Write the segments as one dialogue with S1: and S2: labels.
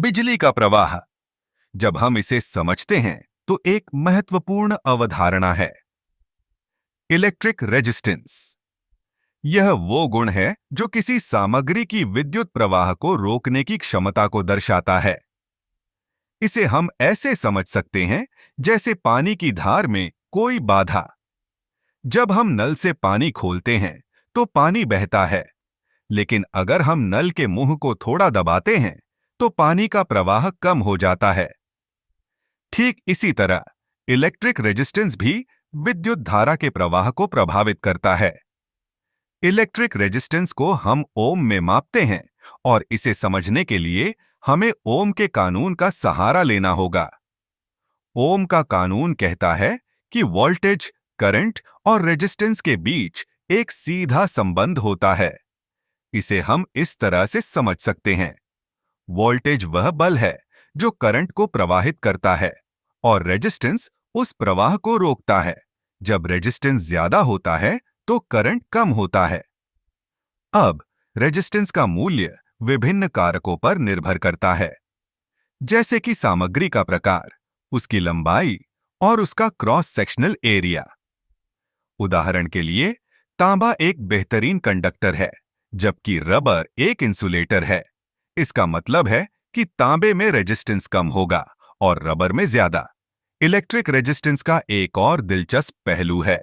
S1: बिजली का प्रवाह। जब हम इसे समझते हैं तो एक महत्वपूर्ण अवधारणा है इलेक्ट्रिक रेजिस्टेंस। यह वो गुण है जो किसी सामग्री की विद्युत प्रवाह को रोकने की क्षमता को दर्शाता है। इसे हम ऐसे समझ सकते हैं जैसे पानी की धार में कोई बाधा। जब हम नल से पानी खोलते हैं तो पानी बहता है, लेकिन अगर हम नल के मुंह को थोड़ा दबाते हैं तो पानी का प्रवाह कम हो जाता है। ठीक इसी तरह इलेक्ट्रिक रेजिस्टेंस भी विद्युत धारा के प्रवाह को प्रभावित करता है। इलेक्ट्रिक रेजिस्टेंस को हम ओम में मापते हैं और इसे समझने के लिए हमें ओम के कानून का सहारा लेना होगा। ओम का कानून कहता है कि वोल्टेज, करंट और रेजिस्टेंस के बीच एक सीधा संबंध होता है। इसे हम इस तरह से समझ सकते हैं। वोल्टेज वह बल है जो करंट को प्रवाहित करता है और रेजिस्टेंस उस प्रवाह को रोकता है। जब रेजिस्टेंस ज्यादा होता है तो करंट कम होता है। अब रेजिस्टेंस का मूल्य विभिन्न कारकों पर निर्भर करता है, जैसे कि सामग्री का प्रकार, उसकी लंबाई और उसका क्रॉस सेक्शनल एरिया। उदाहरण के लिए, तांबा एक बेहतरीन कंडक्टर है, जबकि रबर एक इंसुलेटर है। इसका मतलब है कि तांबे में रेजिस्टेंस कम होगा और रबर में ज्यादा। इलेक्ट्रिक रेजिस्टेंस का एक और दिलचस्प पहलू है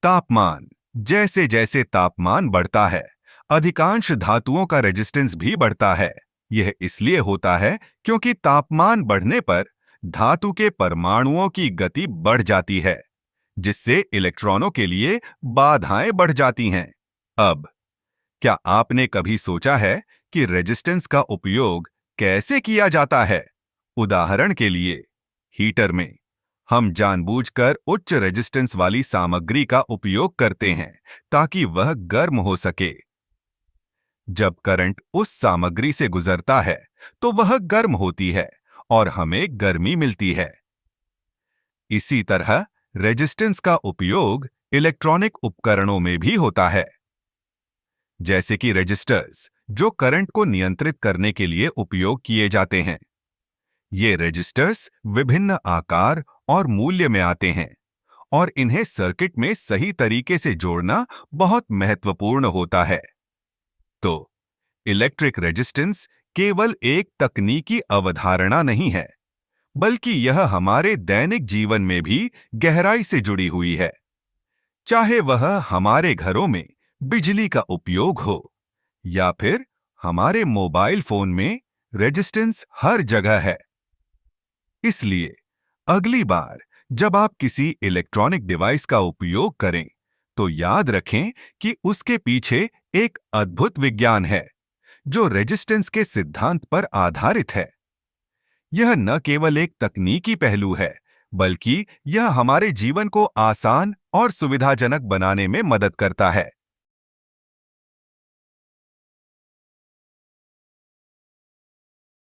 S1: तापमान। जैसे जैसे तापमान बढ़ता है, अधिकांश धातुओं का रेजिस्टेंस भी बढ़ता है। यह इसलिए होता है क्योंकि तापमान बढ़ने पर धातु के परमाणुओं की गति बढ़ जाती है, जिससे इलेक्ट्रॉनों के लिए बाधाएं बढ़ जाती हैं। अब क्या आपने कभी सोचा है कि रेजिस्टेंस का उपयोग कैसे किया जाता है? उदाहरण के लिए, हीटर में हम जानबूझकर उच्च रेजिस्टेंस वाली सामग्री का उपयोग करते हैं ताकि वह गर्म हो सके। जब करंट उस सामग्री से गुजरता है तो वह गर्म होती है और हमें गर्मी मिलती है। इसी तरह रेजिस्टेंस का उपयोग इलेक्ट्रॉनिक उपकरणों में भी होता है, जैसे कि रेजिस्टर्स, जो करंट को नियंत्रित करने के लिए उपयोग किए जाते हैं। ये रेजिस्टर्स विभिन्न आकार और मूल्य में आते हैं और इन्हें सर्किट में सही तरीके से जोड़ना बहुत महत्वपूर्ण होता है। तो इलेक्ट्रिक रेजिस्टेंस केवल एक तकनीकी अवधारणा नहीं है, बल्कि यह हमारे दैनिक जीवन में भी गहराई से जुड़ी हुई है। चाहे वह हमारे घरों में बिजली का उपयोग हो या फिर हमारे मोबाइल फोन में, रेजिस्टेंस हर जगह है। इसलिए अगली बार जब आप किसी इलेक्ट्रॉनिक डिवाइस का उपयोग करें तो याद रखें कि उसके पीछे एक अद्भुत विज्ञान है जो रेजिस्टेंस के सिद्धांत पर आधारित है। यह न केवल एक तकनीकी पहलू है, बल्कि यह हमारे जीवन को आसान और सुविधाजनक बनाने में मदद करता है।